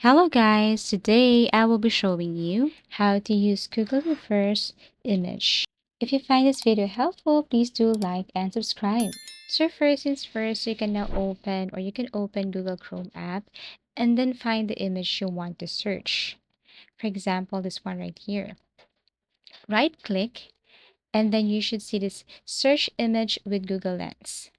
Hello guys, today I will be showing you how to use Google Reverse Image. If you find this video helpful, please do like and subscribe. So first things first, you can now open Google Chrome app and then find the image you want to search. For example, this one right here. Right click and then you should see this search image with Google Lens.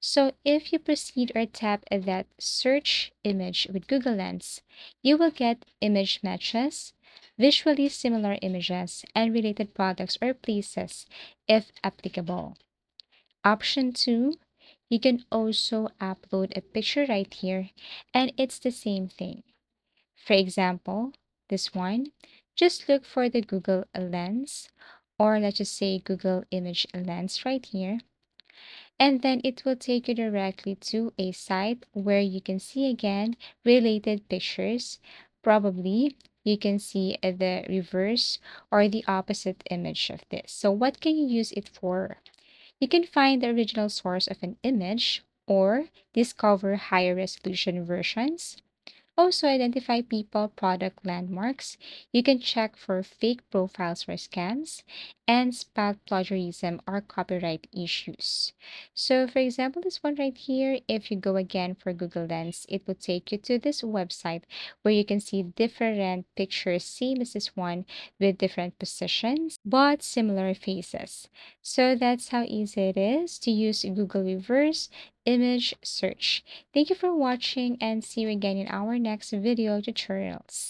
So if you proceed or tap at that search image with Google Lens, you will get image matches, visually similar images, and related products or places if applicable. Option 2, you can also upload a picture right here, and it's the same thing. For example, this one, just look for the Google Lens, or let's just say Google Image Lens right here, and then it will take you directly to a site where you can see again related pictures. Probably you can see the reverse or the opposite image of this. So what can you use it for? You can find the original source of an image or discover higher resolution versions. Also, identify people, product landmarks. You can check for fake profiles or scams and spot plagiarism or copyright issues. So, for example, this one right here, if you go again for Google Lens, it will take you to this website where you can see different pictures, same as this one, with different positions but similar faces. So, that's how easy it is to use Google Reverse Image Search. Thank you for watching and see you again in our next video tutorials.